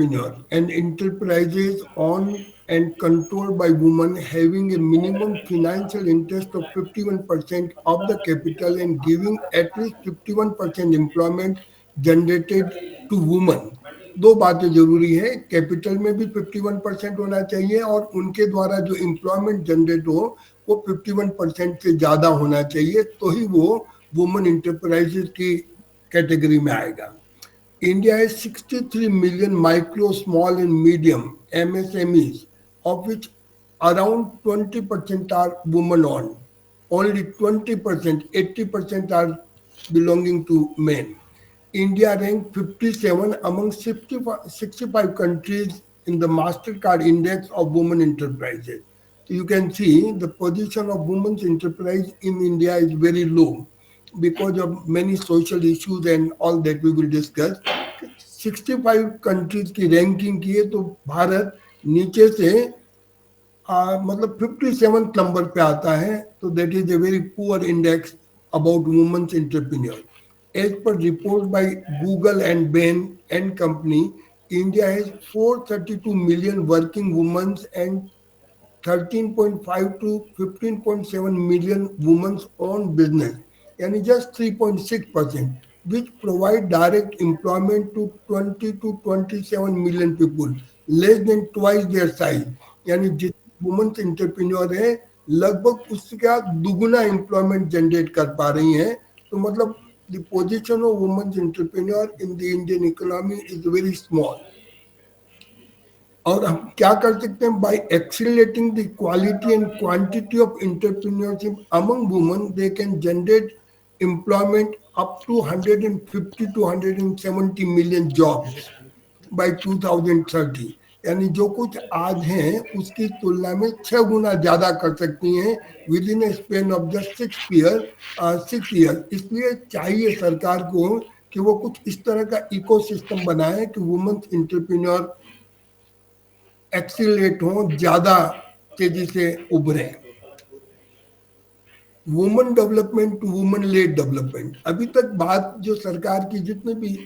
entrepreneur and enterprises owned and controlled by women having a minimum financial interest of 51% of the capital and giving at least 51% employment generated to women. दो बातें जरूरी है, capital में भी 51% होना चाहिए और उनके द्वारा जो एम्प्लॉयमेंट जनरेट हो वो 51% से ज्यादा होना चाहिए, तो ही वो वुमेन इंटरप्राइजेज की कैटेगरी में आएगा. India has 63 million micro, small, and medium MSMEs, of which around 20% are women owned. Only 20%, 80% are belonging to men. India ranked 57 among 65 countries in the MasterCard Index of Women Enterprises. So you can see the position of women's enterprise in India is very low because of many social issues and all that we will discuss. 65 countries की ranking की है तो भारत नीचे से मतलब 57th number पे आता है, तो that is a very poor index about women's entrepreneur. As per report by Google and Bain and Company, India has 432 million working women and 13.5 to 15.7 million women's own business, yani just 3.6%, which provide direct employment to 20 to 27 million people, less than twice their size. यानी जितने women's entrepreneur हैं लगभग उसका दुगुना employment generate कर पा रही हैं. तो मतलब the position of women's entrepreneur in the Indian economy is very small. और हम क्या कर सकते हैं, by accelerating the quality and quantity of entrepreneurship among women they can generate employment up to 150 to 170 million jobs by 2030. यानी जो कुछ आज हैं उसकी तुलना में 6 गुना ज्यादा कर सकती हैं with in A span of just 6 year. इसलिए चाहिए सरकार को कि वो कुछ इस तरह का इकोसिस्टम बनाए कि वुमेन्स एंटरप्रेन्योर एक्सीलरेट हो, ज्यादा तेजी से उभरे. Women development to women led development. अभी तक बात जो सरकार की जितने भी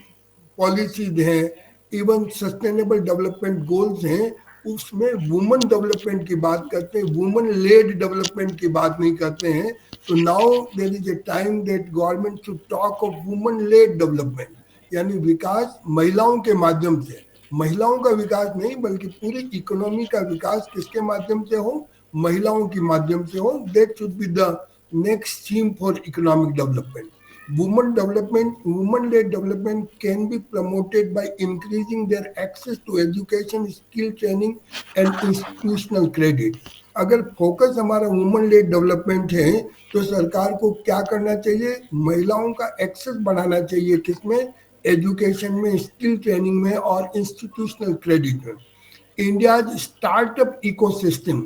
पॉलिसीज हैं, इवन सस्टेनेबल डेवलपमेंट गोल्स हैं, उसमें वुमेन डेवलपमेंट की बात करते हैं, वुमेन लेड डेवलपमेंट की बात नहीं करते हैं. तो now there is a time that government should talk of women led development, यानी विकास महिलाओं के माध्यम से. महिलाओं का विकास नहीं बल्कि पूरी इकोनॉमी का विकास किसके माध्यम से हो, महिलाओं के माध्यम से हो. That should be the next theme for economic development. Women development, women-led development can be promoted by increasing their access to education, skill training and institutional credit. अगर फोकस हमारा वुमेन लेड डेवलपमेंट है तो सरकार को क्या करना चाहिए, महिलाओं का एक्सेस बढ़ाना चाहिए, किसमें, एजुकेशन में, स्किल ट्रेनिंग में और इंस्टीट्यूशनल क्रेडिट में. India's startup ecosystem,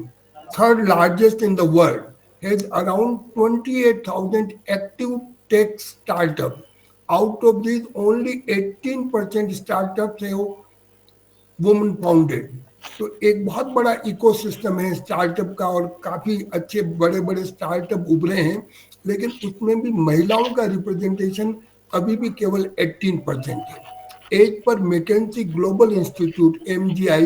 third largest in the world, has around 28,000 active tech startups. Out of these, only 18% startups have women founded. तो एक बहुत बड़ा इकोसिस्टम है स्टार्टअप का और काफी अच्छे बड़े बड़े स्टार्टअप उभरे हैं, लेकिन उसमें भी महिलाओं का रिप्रेजेंटेशन अभी भी केवल 18% है. As per McKinsey Global Institute MGI,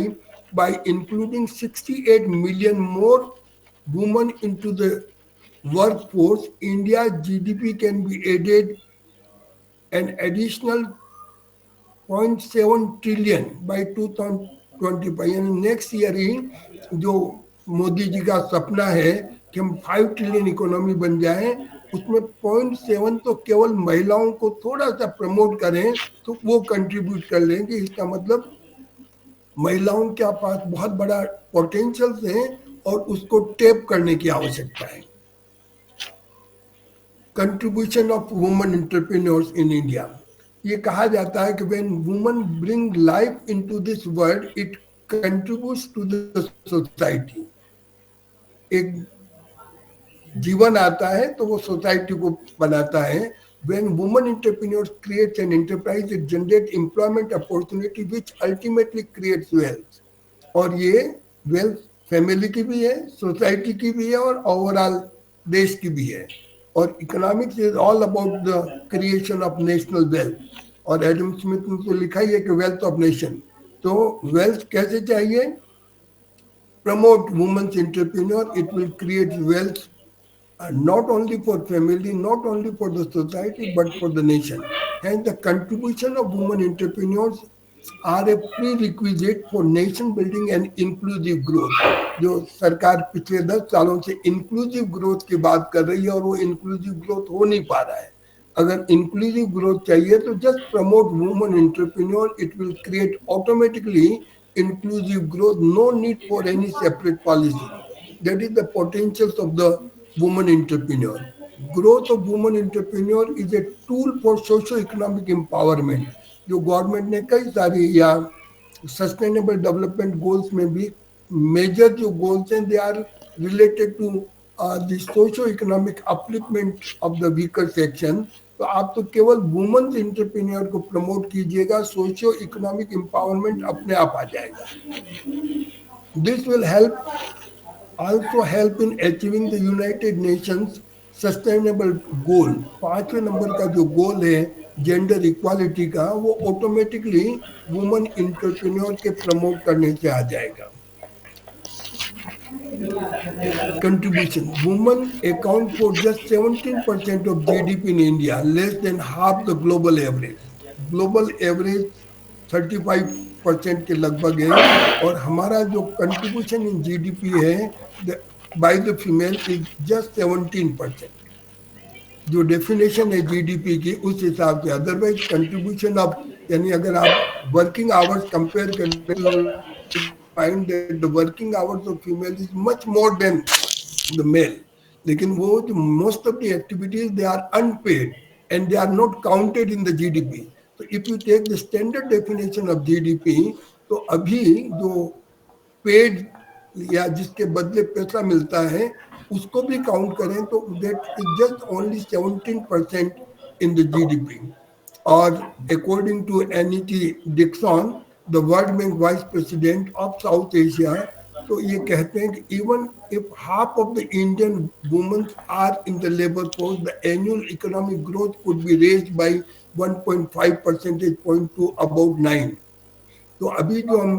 by including 68 million more women into the workforce, India's GDP can be added an additional 0.7 trillion by 2025. यानी नेक्स्ट ईयर ही जो मोदी जी का सपना है कि हम 5 ट्रिलियन इकोनॉमी बन जाए, उसमें 0.7 तो केवल महिलाओं को थोड़ा सा प्रमोट करें तो वो कंट्रीब्यूट कर लेंगे. इसका मतलब महिलाओं के पास बहुत बड़ा पोटेंशियल है और उसको टैप करने की आवश्यकता है. Contribution of women entrepreneurs in India. ये कहा जाता है कि when women bring life into this world it contributes to the society. एक जीवन आता है तो वो सोसाइटी को बनाता है. When women entrepreneurs create an enterprise, it generates employment opportunity which ultimately creates wealth. और ये wealth फैमिली की भी है, सोसाइटी की भी है और ओवरऑल देश की भी है. और economics is all about the creation of national wealth. और एडम स्मिथ ने तो लिखा ही है कि वेल्थ ऑफ नेशन. तो वेल्थ कैसे चाहिए? Promote women's entrepreneur, it will create wealth not only for family, not only for the society, but for the nation. And the contribution of women entrepreneurs are a prerequisite for nation building and inclusive growth. जो सरकार पिछले 10 सालों से inclusive growth की बात कर रही है और वो इंक्लूसिव ग्रोथ हो नहीं पा रहा है. अगर इंक्लूसिव ग्रोथ चाहिए तो just promote women entrepreneur, it will create automatically inclusive growth, no need for any separate policy. That is the potentials of the woman entrepreneur. Growth of woman entrepreneur is a tool for socio-economic empowerment. जो government ने कई सारी या sustainable development goals में भी major जो goals हैं they are related to the socio economic upliftment of the weaker section. तो आप तो केवल वुमेन्स एंटरप्रेन्योर को प्रमोट कीजिएगा, सोशियो इकोनॉमिक एम्पावरमेंट अपने आप आ जाएगा. This will help also help in achieving the United Nations sustainable goal. 5वें नंबर का जो गोल है जेंडर इक्वालिटी का, वो ऑटोमेटिकली वुमेन एंटरप्रेन्योर के प्रमोट करने से आ जाएगा. Contribution. Women account for just 17% of GDP in India, less than half the global average. Global average 35% के लगभग है और हमारा जो कंट्रीब्यूशन इन जीडीपी है by the female is just 17%. जो डेफिनेशन है जीडीपी की उस हिसाब से. अदरवाइज कंट्रीब्यूशन ऑफ, यानी अगर आप वर्किंग आवर्स कंपेयर करें find that the working hours of female is much more than the male. लेकिन वो जो most of the activities they are unpaid and they are not counted in the GDP. So if you take the standard definition of GDP, तो अभी जो paid या जिसके बदले पैसा मिलता है उसको भी काउंट करें तो that is just only 17% in the GDP. और according to Anity Dixon, the World Bank Vice President of South Asia, तो ये कहते हैं कि even if half of the Indian women are in the labor force, the annual economic growth could be raised by 1.5 percentage point to about 9. तो अभी जो हम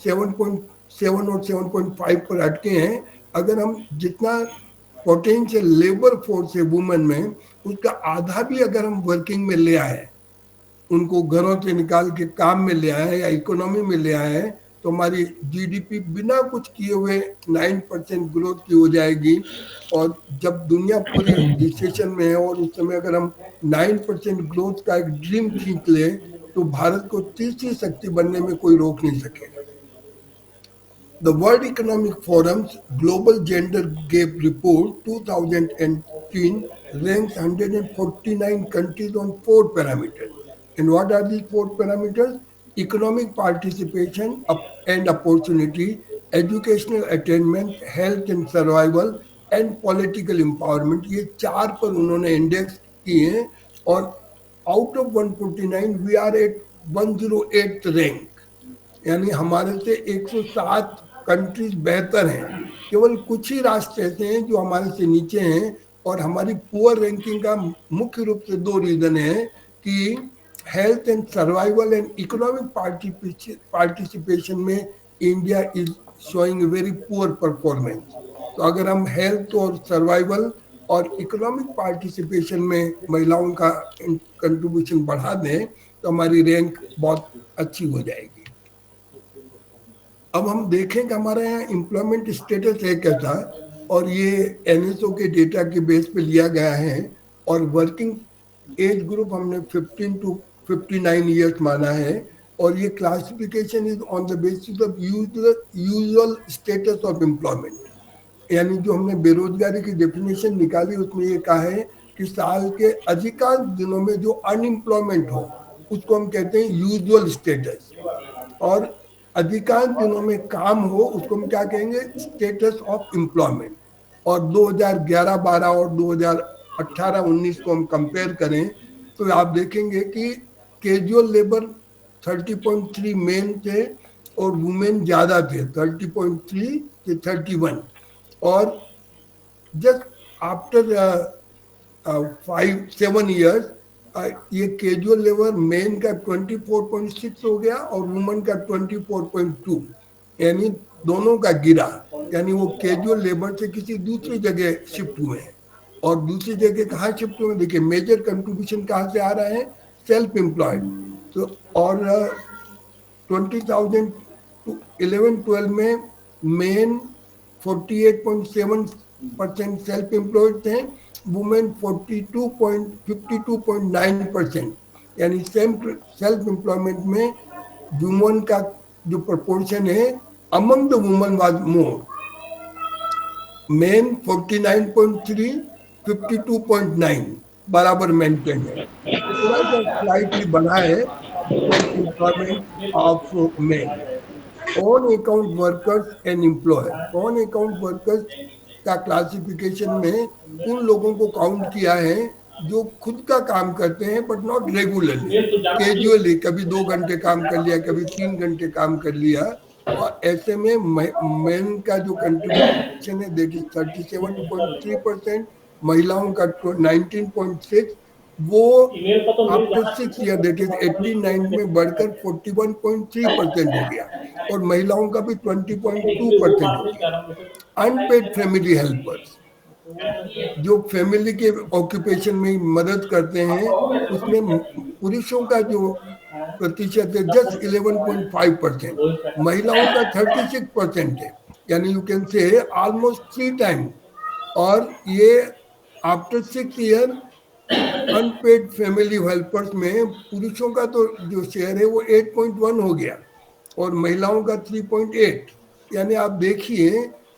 7.7 और 7.5 पर अटके हैं, अगर हम जितना पोटेंशियल लेबर फोर्स है वुमेन में उसका आधा भी अगर हम वर्किंग में ले आए, उनको घरों से निकाल के काम में ले आए या इकोनॉमी में ले आए, तो हमारी जीडीपी बिना कुछ किए हुए 9% ग्रोथ की हो जाएगी. और जब दुनिया पूरी रिसेशन में है और उस समय अगर हम 9% ग्रोथ का एक ड्रीम खींच ले तो भारत को तीसरी शक्ति बनने में कोई रोक नहीं सकेगा. The World Economic Forum's Global Gender Gap Report 2010 ranks 149 countries on 4 parameters. And what are these 4 parameters? Economic participation and opportunity, educational attainment, health and survival, and political empowerment. ये 4 पर उन्होंने इंडेक्स किए हैं और out of 149 we are at 108th rank. यानी हमारे से 107 countries बेहतर हैं. केवल कुछ ही राष्ट्र ऐसे हैं जो हमारे से नीचे हैं. और हमारी पुअर रैंकिंग का मुख्य रूप से 2 रीजन है कि health and survival and economic participation में India is showing a very poor performance. तो अगर हम हेल्थ और सर्वाइवल और इकोनॉमिक पार्टिसिपेशन में महिलाओं का कंट्रीब्यूशन बढ़ा दें तो हमारी रैंक बहुत अच्छी हो जाएगी. अब हम देखें कि हमारे यहाँ एम्प्लॉयमेंट स्टेटस है कैसा, और ये एनएसओ के डेटा के बेस पे लिया गया है. और वर्किंग एज ग्रुप हमने 15 to 59 ईयर्स माना है. और ये classification is on the basis of usual status of employment. यानी जो हमने बेरोजगारी की डेफिनेशन निकाली उसमें ये कहा है कि साल के अधिकांश दिनों में जो अनएम्प्लॉयमेंट हो उसको हम कहते हैं यूजुअल स्टेटस. और अधिकांश दिनों में काम हो उसको हम क्या कहेंगे? Status of employment. और 2011-12 और 2018-19 को हम कंपेयर करें तो आप देखेंगे कि कैजुअल लेबर 30.3 मेन थे और वुमेन ज़्यादा थे 30.3 से 31. और जस्ट आफ्टर 5-7 ईयर्स ये कैजुअल लेबर मेन का 24.6 हो गया और वुमन का 24.2, यानी दोनों का गिरा, यानी वो कैजुअल लेबर से किसी दूसरी जगह शिफ्ट हुए हैं। और दूसरी जगह कहाँ शिफ्ट हुए, देखिए मेजर कंट्रीब्यूशन कहाँ से आ रहा है, सेल्फ एम्प्लॉयड। तो और 20,000 टू 11-12 में मेन 48.7% सेल्फ एम्प्लॉयड थे, वुमेन 52.9%, यानी सेम सेल्फ एम्प्लॉयमेंट में वुमन का जो प्रपोर्शन है among the woman was more, main 49.3, 52.9 बराबर मेंटेन है। थोड़ा सा स्लाइटली बढ़ा है self employment of main. On account workers and employer, on account workers का क्लासिफिकेशन में उन लोगों को काउंट किया है जो खुद का काम करते हैं बट नॉट रेगुलरली, कैजुअली, कभी 2 घंटे काम कर लिया, कभी 3 घंटे काम कर लिया। और ऐसे में मेन का जो कंट्रीब्यूशन है देखिए 37.3%, महिलाओं का 19.6, वो आफ्टर 6 ईयर दैट इज 18-19 में बढ़कर 41.3% हो गया, और महिलाओं का भी 20.2% हो गया। अनपेड फैमिली हेल्पर्स, जो फैमिली के ऑक्यूपेशन में मदद करते हैं, उसमें पुरुषों का जो प्रतिशत है जस्ट 11.5%, महिलाओं का 36% है, यानी you can say almost 3 time. और ये after 6 year unpaid family helpers में पुरुषों का तो जो शेयर है वो 8.1 हो गया और महिलाओं का 3.8। यानी आप देखिए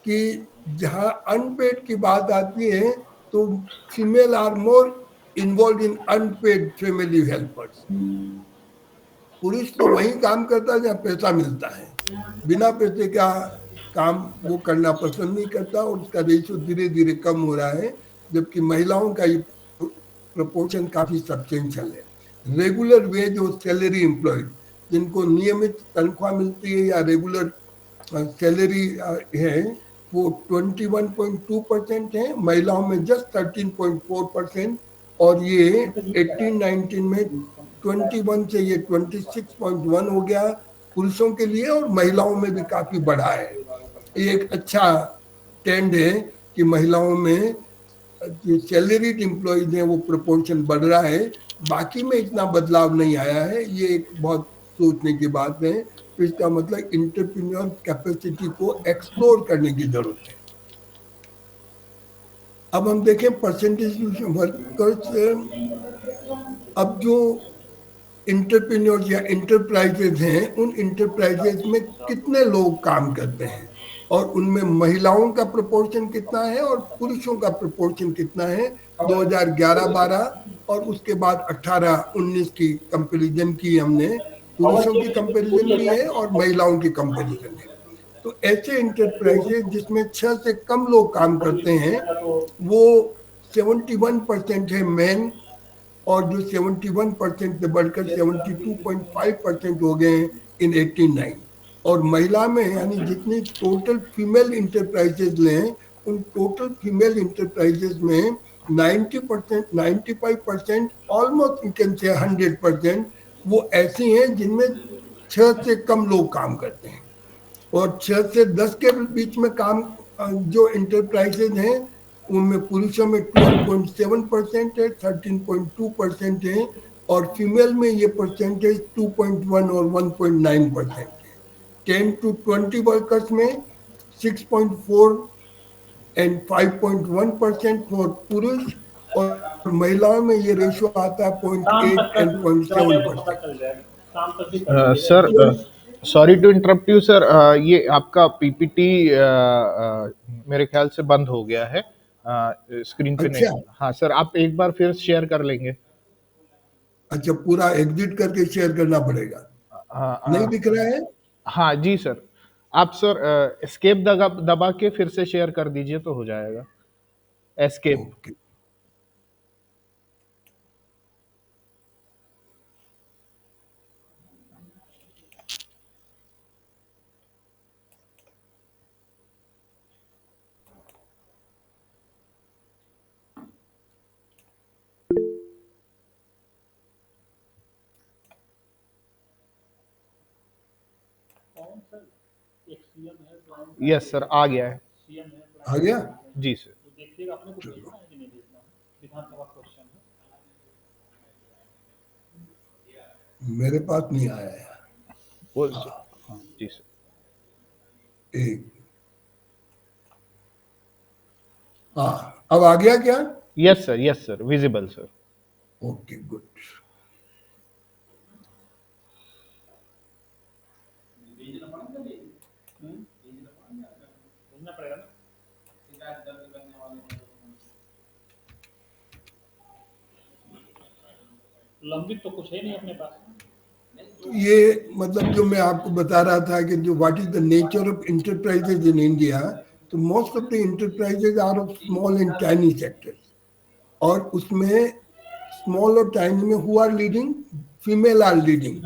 कि जहां अनपेड की बात आती है तो female are more involve in unpaid family helpers. पुरुष तो वही काम करता है जहाँ पैसा मिलता है, बिना पैसे का काम वो करना पसंद नहीं करता, और उसका रेशियो धीरे धीरे कम हो रहा है, जबकि महिलाओं का ये प्रपोर्शन काफी सब्सटेंशियल है। रेगुलर वेज और सैलरी एम्प्लॉयड, जिनको नियमित तनख्वाह मिलती है या रेगुलर सैलरी है, वो 21.2% है, महिलाओं में जस्ट 13.4%। और ये 18-19 में 21 से ये 26.1 हो गया पुरुषों के लिए, और महिलाओं में भी काफी बढ़ा है। ये एक अच्छा ट्रेंड है कि महिलाओं में जो सैलरीड एम्प्लॉयज हैं वो प्रोपोर्शन बढ़ रहा है। बाकी में इतना बदलाव नहीं आया है, ये एक बहुत सोचने की बात है। तो इसका मतलब इंटरप्रीन्योर कैपेसिटी को एक्सप्लोर करने की जरूरत है। अब हम देखें परसेंटेज वर्कर्स, अब जो इंटरप्रीन्योर या इंटरप्राइजेज हैं, उन इंटरप्राइजेज में कितने लोग काम करते हैं और उनमें महिलाओं का प्रोपोर्शन कितना है और पुरुषों का प्रोपोर्शन कितना है 2011-12 और उसके बाद 18-19 की कंपैरिजन की हमने। पुरुषों की कंपैरिजन भी है और महिलाओं की कंपैरिजन है। तो ऐसे इंटरप्राइजेज जिसमें 6 से कम लोग काम करते हैं वो 71% है मेन, और जो 71% से बढ़कर 72.5% हो गए इन 18-9। और महिला में यानी जितनी टोटल फीमेल इंटरप्राइजेज लें, उन टोटल फीमेल इंटरप्राइजेज में 90%, 95%, ऑलमोस्ट यू कैन से 100% वो ऐसी हैं जिनमें 6 से कम लोग काम करते हैं। और 6 से 10 के बीच में काम जो इंटरप्राइजेज हैं उनमें पुरुषों में 12.7% है, 13.2% है, और फीमेल में ये परसेंटेज 2.1 और 1.9% है। 10 to 20 वर्कर्स में 6.4 एंड 5.1% फॉर पुरुष, और महिलाओं में ये रेशियो आता है 0.8 and 0.7%। Sir, sorry to interrupt you sir, ये आपका पीपीटी मेरे ख्याल से बंद हो गया है, स्क्रीन पे नहीं। अच्छा हाँ सर, आप एक बार फिर शेयर कर लेंगे। अच्छा, पूरा एग्जिट करके शेयर करना पड़ेगा, नहीं दिख रहा है। हाँ जी सर, आप सर एस्केप दबा दबा के फिर से शेयर कर दीजिए तो हो जाएगा। एस्केप। ओके, यस सर, आ गया है। आ गया? जी सर। चलो, मेरे पास नहीं आया है। वो हाँ, हाँ जी सर। एक, हाँ अब आ गया क्या? Yes sir, visible sir. Okay good. लंबित तो कुछ है नहीं अपने पास। ये मतलब जो मैं आपको बता रहा था कि जो what is the nature of enterprises in India, तो most of the enterprises are of small and tiny sectors, और उसमें स्मॉल और टाइनी में who are leading? Female are leading,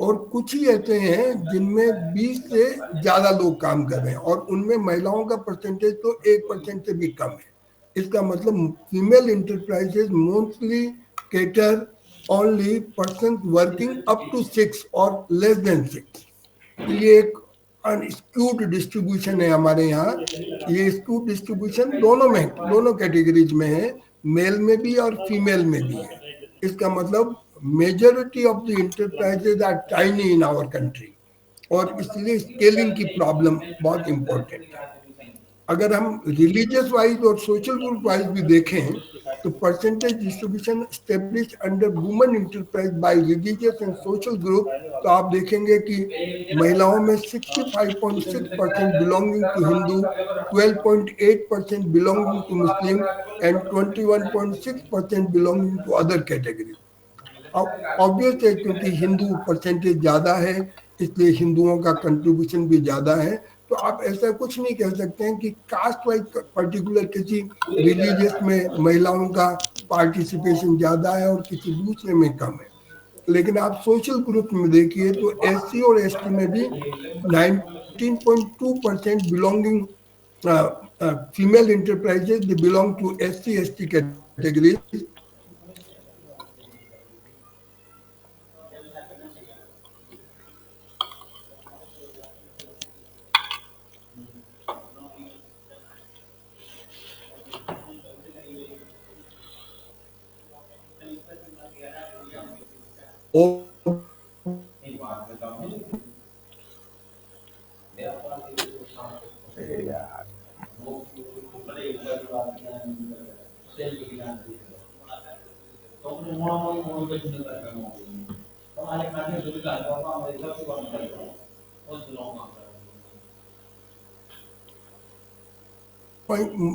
और कुछ ही ऐसे हैं जिनमें 20 से ज्यादा लोग काम कर रहे हैं, और उनमें महिलाओं का परसेंटेज तो 1% से भी कम है। इसका मतलब female enterprises mostly cater only persons working up to 6 और less than 6। तो ये एक अनस्क्यूड डिस्ट्रीब्यूशन है हमारे यहाँ। ये स्क्यूड डिस्ट्रीब्यूशन दोनों में, दोनों कैटेगरीज में है, मेल में भी और फीमेल में भी है। इसका मतलब majority of the enterprises are tiny in our country, और इसलिए स्केलिंग की प्रॉब्लम बहुत इंपॉर्टेंट है। अगर हम रिलीजियस वाइज और सोशल ग्रुप वाइज भी देखें तो percentage distribution establish under women enterprise by religious and social group, तो आप देखेंगे कि महिलाओं में 65.6% belonging to Hindu, 12.8% belonging to Muslim and 21.6% belonging to other category. Obvious है क्योंकि हिंदू परसेंटेज ज्यादा है, इसलिए हिंदुओं का कंट्रीब्यूशन भी ज्यादा है। तो आप ऐसा कुछ नहीं कह सकते हैं कि कास्ट वाइज पर्टिकुलर किसी रिलीजियस में महिलाओं का पार्टिसिपेशन ज्यादा है और किसी दूसरे में कम है। लेकिन आप सोशल ग्रुप में देखिए तो एससी और एसटी में भी 19.2% belonging female enterprises, they belong to SC ST category.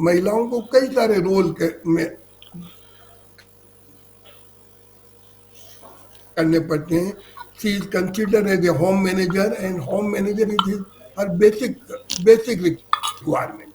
महिलाओं को कई सारे रोल में करने पड़ते हैं। She is consider as a home manager and home manager is her basic requirement.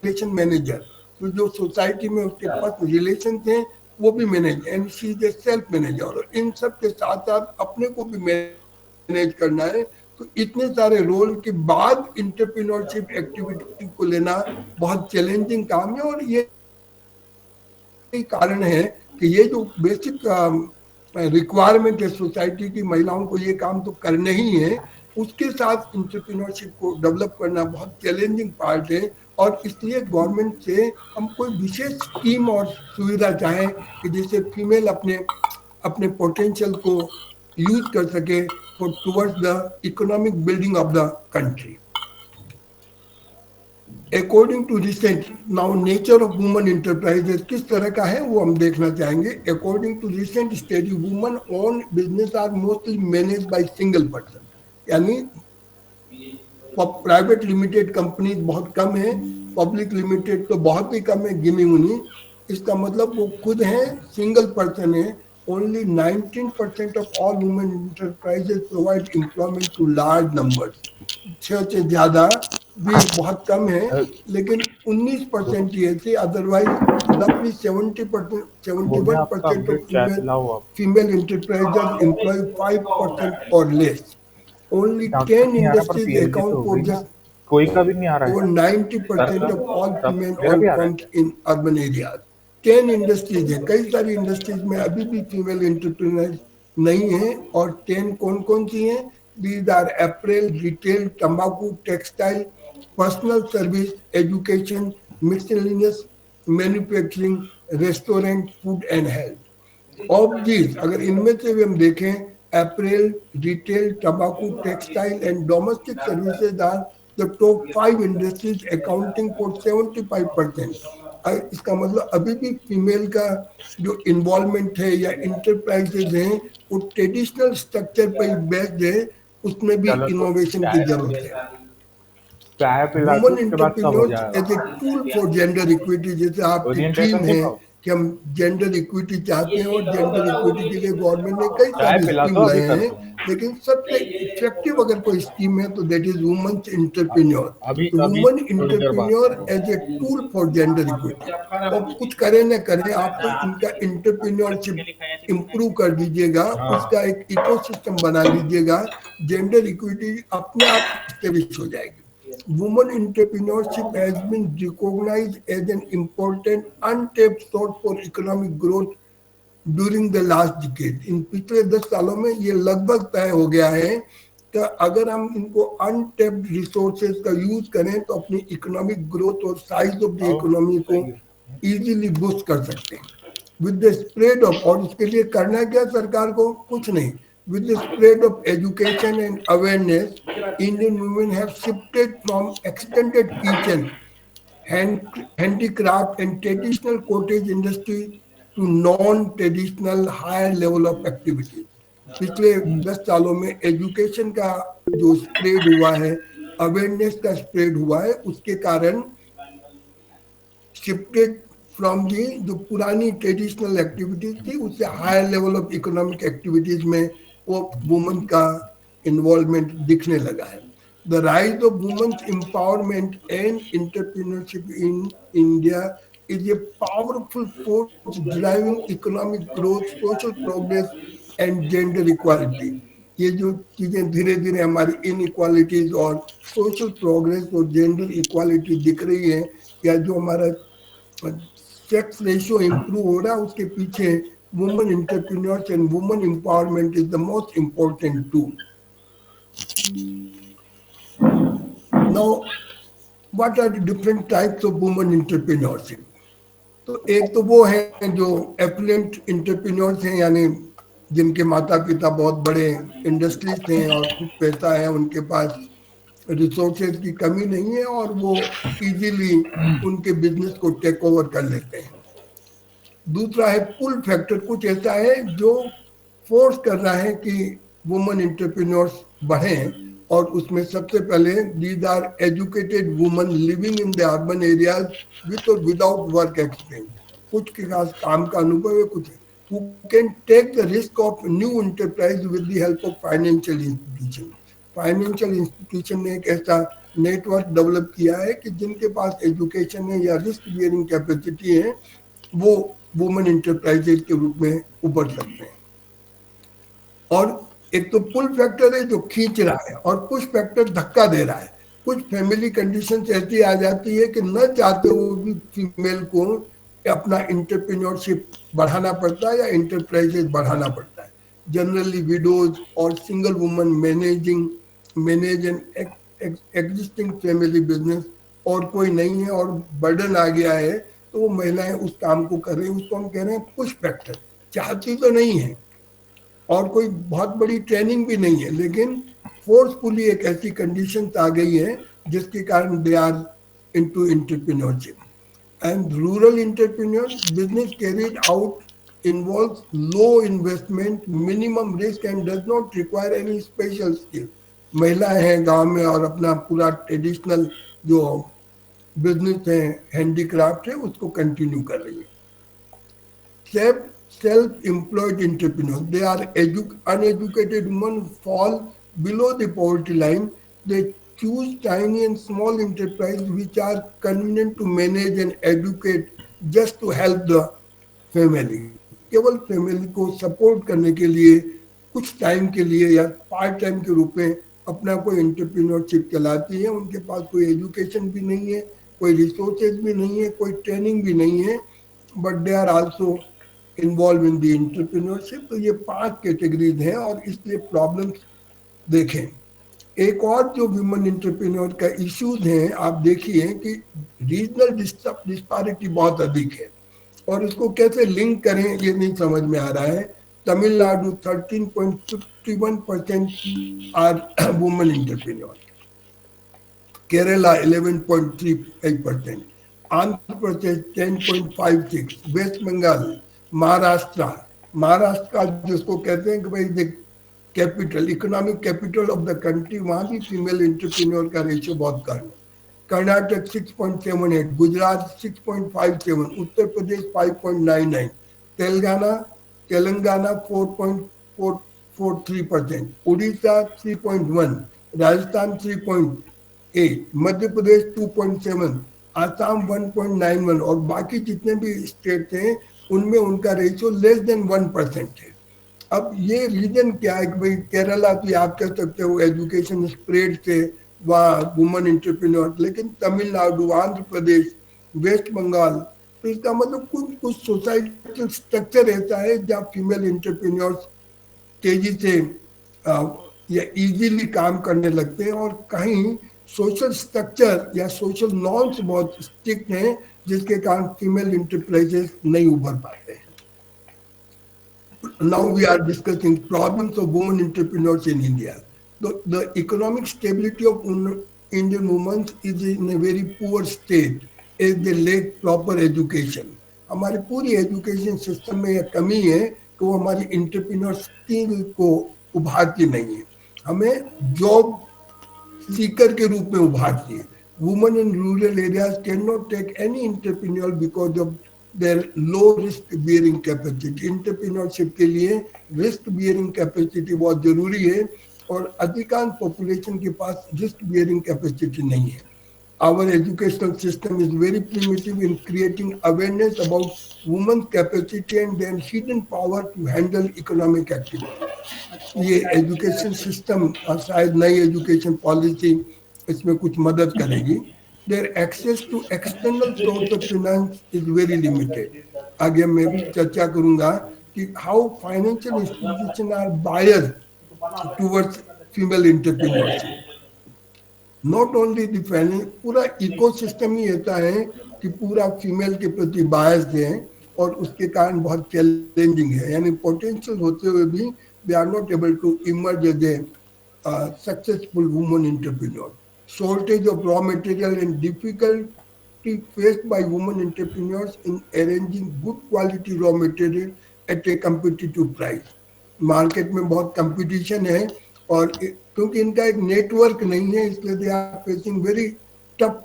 Relation manager, तो जो सोसाइटी में उसके पास रिलेशन थे वो भी manage, and she is a self manager. और इन सब के साथ साथ अपने को भी मैनेज करना है। तो इतने सारे रोल के बाद इंटरप्रेन्योरशिप एक्टिविटी को लेना बहुत चैलेंजिंग काम है, और ये कारण है कि ये जो बेसिक रिक्वायरमेंट है सोसाइटी की, महिलाओं को ये काम तो करना ही है, उसके साथ इंटरप्रेन्योरशिप को डेवलप करना बहुत चैलेंजिंग पार्ट है। और इसलिए गवर्नमेंट से हम कोई विशेष स्कीम और सुविधा चाहें कि जिससे फीमेल अपने अपने पोटेंशियल को यूज कर सके for towards the economic building of the country. According to recent now nature of woman enterprises किस तरह का है वो हम देखना चाहेंगे। According to recent study woman own business are mostly manage by single person, यानी प्राइवेट लिमिटेड कंपनीज बहुत कम है, पब्लिक लिमिटेड तो बहुत ही कम है, गिनी उनी। इसका मतलब वो खुद हैं, सिंगल पर्सन है, only 19% of all women enterprises provide employment to large numbers. 6 से ज्यादा भी बहुत कम है, लेकिन 19% ही ऐसे, अदरवाइज roughly 70%, बोल रहे हैं आपका 71% of अपडेट चाय पिलाओ आप। female enterprises employ 5% or less. Only doctor 10 नहीं आ रहा पर industries पीएनजी तो account हो for गई ना, just कोई का भी नहीं आ रहा over है। 90% of all तब female मेरा oil भी आ रहा है pumps क्या? in urban areas. 10 इंडस्ट्रीज है, कई सारी इंडस्ट्रीज में अभी भी फीमेल एंटरप्रेन्योर नहीं है। और 10 कौन कौन सी हैं? दीज आर अप्रैल, रिटेल, तंबाकू, textile, personal service, education, miscellaneous, manufacturing, restaurant, food and health. Of these, अगर इनमें से भी हम देखें, अप्रैल, retail, tobacco, textile and domestic services are the top 5 industries accounting for 75%। इसका मतलब अभी भी फीमेल का जो इन्वॉल्वमेंट है या इंटरप्राइजेज हैं वो ट्रेडिशनल स्ट्रक्चर पर बेस्ड है, उसमें भी चलो तो इनोवेशन की जरूरत है। चाय पिला दो, वुमन उसके बाद सब हो एंटरप्रेन्योर्स जाएगा। As a tool for gender equity, जैसे आपकी ड्रीम ओरिएंटेशन है दिखाओ। कि हम जेंडर इक्विटी चाहते हैं, और जेंडर इक्विटी के लिए गवर्नमेंट ने कई चाय सारी पिला स्कीम दो, अभी लाए कर हैं, दूंगा। लेकिन सबसे इफेक्टिव अगर कोई स्कीम है तो दैट इज वुमन एंटरप्रेन्योर। अभी तो अभी वुमन थोड़ी देर बाद एंटरप्रेन्योर करो। As a tool for gender equity. तो आप कुछ करें ना करें, आप तो इनका एंटरप्रेन्योरशिप इम्प्रूव कर दीजिएगा, हाँ उसका एक इकोसिस्टम बना लीजिएगा, जेंडर इक्विटी अपने आप स्टेब्लिश हो जाएगी। Women entrepreneurship has been recognized as an important untapped source for economic growth during the last decade। इन पिछले 10 सालों में ये लगभग तय हो गया है कि अगर हम इनको अनटेप्ड रिसोर्सेज का यूज करें तो अपनी इकोनॉमिक ग्रोथ और साइज ऑफ द इकोनॉमी को इजीली बूस्ट कर सकते हैं। विद द स्प्रेड ऑफ, और उसके लिए करना क्या सरकार को? कुछ नहीं। With the spread of education and awareness, Indian women have shifted from extended kitchen, handicraft and traditional cottage industry to non-traditional higher level of activity। पिछले 10 सालों में एजुकेशन का जो स्प्रेड हुआ है, अवेयरनेस का स्प्रेड हुआ है, उसके कारण शिफ्टेड फ्रॉम दी जो पुरानी ट्रेडिशनल एक्टिविटीज थी उससे higher level of economic activities में वो वुमेन का इन्वॉल्वमेंट दिखने लगा है। The rise of women's empowerment and entrepreneurship in India is a powerful force driving economic growth, social progress and gender equality. ये जो चीजें धीरे धीरे हमारी इनइक्वालिटीज और सोशल प्रोग्रेस और जेंडर इक्वालिटी दिख रही है, या जो हमारा सेक्स रेशियो इंप्रूव हो रहा है, उसके पीछे women entrepreneurs and women empowerment is the most important tool. Now what are the different types of women entrepreneurship? तो एक तो वो है जो एफ्लुएंट एंटरप्रेन्योर्स हैं, यानी जिनके माता पिता बहुत बड़े इंडस्ट्रीज हैं और खूब पैसा है, उनके पास रिसोर्सेज की कमी नहीं है और वो इजीली उनके बिजनेस को टेक ओवर कर लेते हैं। दूसरा है पुल फैक्टर, कुछ ऐसा है जो फोर्स कर रहा है कि वुमेन एंटरप्रेन्योर्स बढ़ें, और उसमें सबसे पहले these are educated women living in the urban areas with और विदाउट वर्क एक्सपीरियंस। कुछ के पास काम का अनुभव है, कुछ who can take the risk of new enterprise with the help of financial institution। Financial institution ने एक ऐसा नेटवर्क डेवलप किया है कि जिनके पास एजुकेशन है या रिस्क बियरिंग कैपेसिटी है, वो वुमेन एंटरप्राइजेज के रूप में उभर सकते हैं। और एक तो पुल फैक्टर है जो खींच रहा है, और पुश फैक्टर धक्का दे रहा है। कुछ फैमिली कंडीशन ऐसी आ जाती है कि न चाहते हुए भी फीमेल को अपना एंटरप्रेन्योरशिप बढ़ाना पड़ता है या एंटरप्राइजेज बढ़ाना पड़ता है। जनरली विडोज और single woman manage an existing family business, और कोई नहीं है और बर्डन आ गया है, तो वो महिलाएं उस काम को कर रही हैं। उसको हम कह रहे हैं पुश फैक्टर। चाहती तो नहीं है और कोई बहुत बड़ी ट्रेनिंग भी नहीं है, लेकिन फोर्सफुली एक ऐसी कंडीशन आ गई है जिसके कारण they are into entrepreneurship. And rural entrepreneur business carried out involves low investment, minimum risk and does not require any special skill। महिलाएं हैं गांव में और अपना पूरा ट्रेडिशनल जो बिजनेस है, हैंडीक्राफ्ट है, उसको कंटिन्यू कर रही है। Safe self-employed entrepreneurs. They are uneducated women who fall below the poverty line. They choose tiny and small enterprises which are convenient to manage and educate just to help the family, केवल family को support करने के लिए कुछ time के लिए या part time के रूप में अपना कोई एंटरप्रेन्योरशिप चलाती है। उनके पास कोई एजुकेशन भी नहीं है, कोई रिसोर्सेज भी नहीं है, कोई ट्रेनिंग भी नहीं है, but they are also involve in the entrepreneurship. तो ये 5 कैटेगरीज हैं और इसलिए प्रॉब्लम्स देखें। एक और जो वुमेन एंटरप्रेन्योर का इश्यूज हैं, आप देखिए कि रीजनल डिस्पैरिटी बहुत अधिक है और इसको कैसे लिंक करें ये नहीं समझ में आ रहा है। Tamil Nadu 13.51% are women entrepreneur, Kerala 11.38%, Andhra Pradesh 10.56, West Bengal, Maharashtra का जिसको कहते हैं कि भाई capital, economic capital of the country, वहां भी फीमेल एंटरप्रेन्योर का रेशियो बहुत कम है। कर्नाटक 6.78, गुजरात 6.57, उत्तर प्रदेश 5.99, तेलंगाना 4.43%, उड़ीसा 3.1, राजस्थान 3.8, मध्य प्रदेश 2.7, आसाम 1.91 और बाकी जितने भी स्टेट हैं उनमें उनका रेशियो लेस देन 1% है। अब ये रीजन क्या है कि भाई केरला भी आप कह सकते हो एजुकेशन स्प्रेड से वहाँ वुमेन एंटरप्रेन्योर, लेकिन तमिलनाडु, आंध्र प्रदेश, वेस्ट बंगाल, तो इसका मतलब कुछ सोसाइटल स्ट्रक्चर ऐसा है जहाँ फीमेल एंटरप्रेन्योर्स तेजी से या इजीली काम करने लगते हैं और कहीं सोशल स्ट्रक्चर या सोशल नॉर्म्स बहुत स्ट्रिक्ट हैं जिसके कारण फीमेल एंटरप्राइजेस नहीं उभर पाते हैं। Now we are discussing problems of women entrepreneurs in India. The economic stability of Indian women is in a very poor state as they lack proper education. हमारी पूरी एजुकेशन सिस्टम में यह कमी है कि वो हमारी एंटरप्रेन्योर स्किल को उभारती नहीं है, हमें जॉब सीकर के रूप में उभारती है। Women in rural areas can not take any entrepreneur because of their low risk bearing capacity. Entrepreneurship के लिए रिस्क बियरिंग कैपेसिटी बहुत जरूरी है और अधिकांश पॉपुलेशन के पास रिस्क बियरिंग कैपेसिटी नहीं है। Our educational system is very primitive in creating awareness about women's capacity and their hidden power to handle economic activity. ये एजुकेशन सिस्टम और शायद नई एजुकेशन पॉलिसी इसमें कुछ मदद करेगी। Their access to external source of finance is very limited. आगे मैं भी चर्चा करूंगा कि how financial institutions are biased towards female entrepreneurship. Not only the finance, पूरा इकोसिस्टम ही ऐसा है कि पूरा फीमेल के प्रति बायस्ड है और उसके कारण बहुत चैलेंजिंग है, यानी पोटेंशियल होते हुए भी they are not able to emerge as a successful woman entrepreneur. Shortage of raw material and difficulty faced by woman entrepreneurs in arranging good quality raw material at a competitive price. Market में बहुत competition है और क्योंकि इनका एक network नहीं है इसलिए they are facing very tough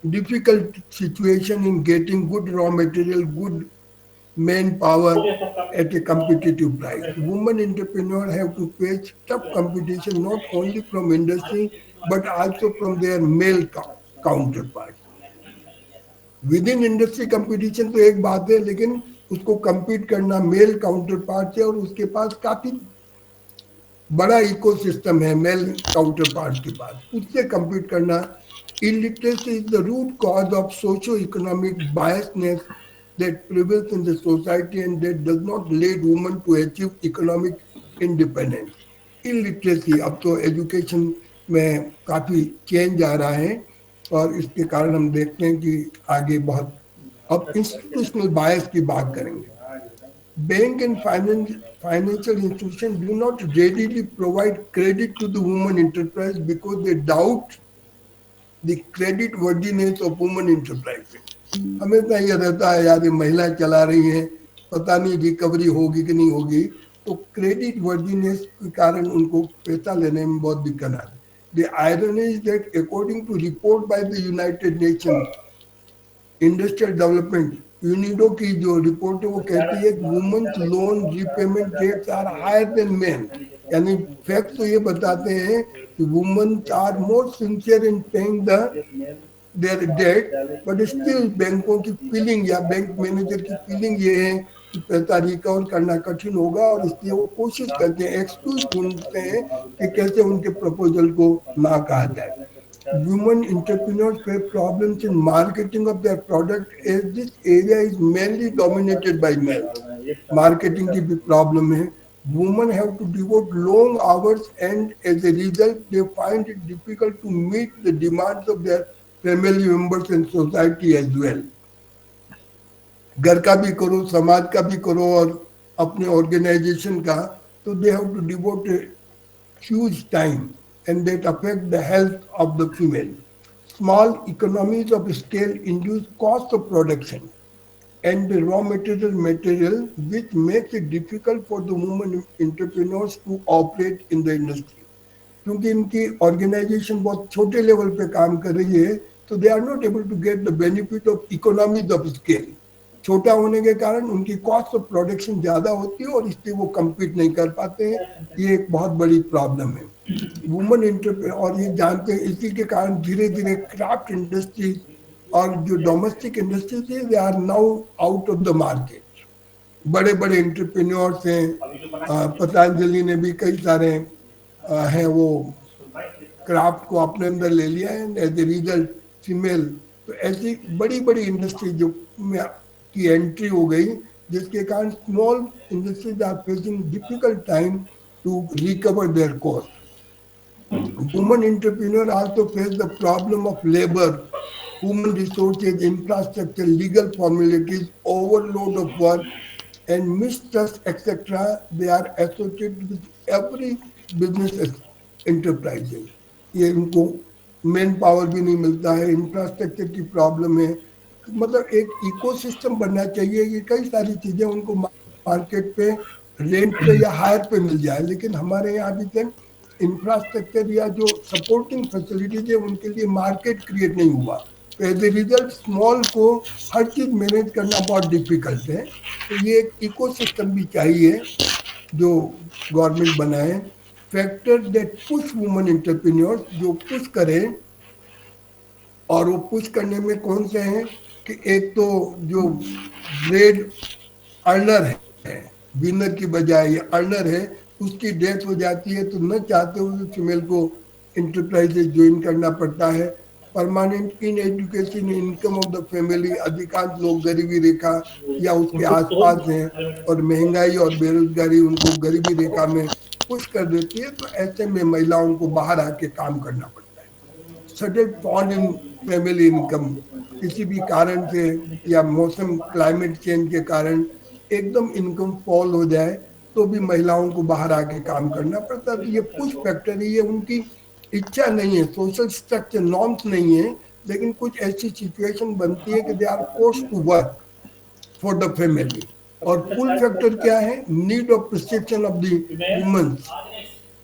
difficult situation in getting good raw material, good manpower at a competitive price. Women entrepreneur have to face tough competition not only from industry but also from their male counterpart. With in industry competition तो एक बात है, लेकिन उसको compete करना mail counter part से और उसके पास काफी बड़ा इकोसिस्टम है मेल काउंटर पार्ट के पास, उससे compete करना। Illiteracy is the root cause of socio-economic biasness that prevails in the society and that does not lead women to achieve economic independence. Illiteracy, अब तो एजुकेशन में काफी चेंज आ रहा है और इसके कारण हम देखते हैं कि आगे बहुत। अब इंस्टीट्यूशनल बायस की बात करेंगे। Bank and financial institutions do not readily provide credit to the woman enterprise because they doubt the credit worthiness of woman enterprise. हमेशा ये रहता है यार ये महिला चला रही हैं, पता नहीं रिकवरी होगी कि नहीं होगी, तो क्रेडिट वर्दीनेस के कारण उनको पैसा लेने में बहुत दिक्कत आ रही है। The irony is that according to report by the United Nations Industrial Development UNIDO की जो रिपोर्ट है वो कहती है women's loan repayment rates are higher than men, यानी फैक्ट तो ये बताते हैं कि women's are more sincere in paying the their debt, but still बैंकों की फीलिंग या बैंक मैनेजर की फीलिंग ये है कि पैसा रिकवर करना कठिन होगा, और इसलिए वो कोशिश करते हैं, एक्सक्यूज ढूंढते हैं कि कैसे उनके प्रपोजल को ना कहा जाए. Women entrepreneurs face problems in marketing of their product as this area is mainly dominated by males. Marketing की भी problem है. Women have to devote long hours and as a result they find it difficult to meet the demands of their family members and society as well. घर का भी करो, समाज का भी करो और अपने ऑर्गेनाइजेशन का, तो they have to devote huge time and that affect the health of the female. Small economies of scale induce cost of production and the raw material which makes it difficult for the women entrepreneurs to operate in the industry. क्योंकि इनकी organisation बहुत छोटे level पे काम कर रही है, तो they are not able to get the benefit of economies of scale. छोटा होने के कारण उनकी कॉस्ट ऑफ प्रोडक्शन ज्यादा होती है और इसलिए वो कम्पीट नहीं कर पाते हैं. ये एक बहुत बड़ी प्रॉब्लम है. वुमेन एंटरप्रेन्योर, और ये जानते हैं इसी के कारण धीरे धीरे क्राफ्ट इंडस्ट्रीज और जो डोमेस्टिक इंडस्ट्रीज है they are now out of the market. बड़े बड़े एंटरप्रेन्योर्स हैं, पतंजलि ने भी कई सारे हैं वो क्राफ्ट को अपने अंदर ले लिया है, एज ए रिजल्ट फीमेल. तो ऐसी बड़ी बड़ी इंडस्ट्री जो की एंट्री हो गई, जिसके कारण small industries are facing difficult time to recover their cost. Women entrepreneurs also face the problem of labor, human resources, infrastructure, legal formalities, overload of work, and mistrust, etc. They are associated with every business enterprises. ये इनको man power भी नहीं मिलता है, infrastructure की problem है. मतलब एक इकोसिस्टम बनना चाहिए कि कई सारी चीजें उनको मार्केट पे रेंट पे या हायर पे मिल जाए, लेकिन हमारे यहाँ अभी तक इंफ्रास्ट्रक्चर या जो सपोर्टिंग फैसिलिटीज है उनके लिए मार्केट क्रिएट नहीं हुआ. तो एज ए रिजल्ट स्मॉल को हर चीज मैनेज करना बहुत डिफिकल्ट है. तो ये एक इकोसिस्टम भी चाहिए जो गवर्नमेंट बनाए. Factor that push women entrepreneurs, जो पुश करें, और वो पुश करने में कौन से हैं कि एक तो जो ग्रेड अर्नर है, विनर की बजाय ये अर्नर है, उसकी डेथ हो जाती है तो न चाहते हुए फीमेल को इंटरप्राइजेज ज्वाइन करना पड़ता है. Permanent in education income of the family, अधिकांश लोग गरीबी रेखा या उसके आसपास हैं और महंगाई और बेरोजगारी उनको गरीबी रेखा में पुश कर देती है. तो ऐसे में महिलाओं को बाहर आके काम करना पड़ता है. Sudden fall in family income, किसी भी कारण से या मौसम क्लाइमेट चेंज के कारण एकदम इनकम फॉल हो जाए तो भी महिलाओं को बाहर आके काम करना पड़ता है. तो ये पुश फैक्टर है, ये उनकी इच्छा नहीं है, सोशल स्ट्रक्चर नॉर्म्स नहीं है, लेकिन कुछ ऐसी सिचुएशन बनती है कि they are forced to work for the family. और पुल फैक्टर क्या है? Need of perception of the women's.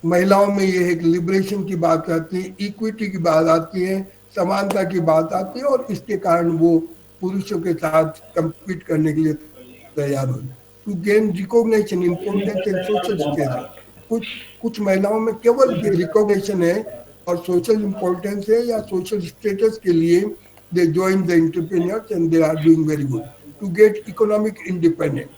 महिलाओं में ये एक लिबरेशन की बात आती है, इक्विटी की बात आती है, समानता की बात आती है, और इसके कारण वो पुरुषों के साथ कम्पीट करने के लिए तैयार हो. To gain recognition importance and social status, कुछ महिलाओं में केवल रिकॉग्निशन है और सोशल इम्पोर्टेंस है या सोशल स्टेटस के लिए they join the entrepreneurs and they are doing very good. To get economic independence,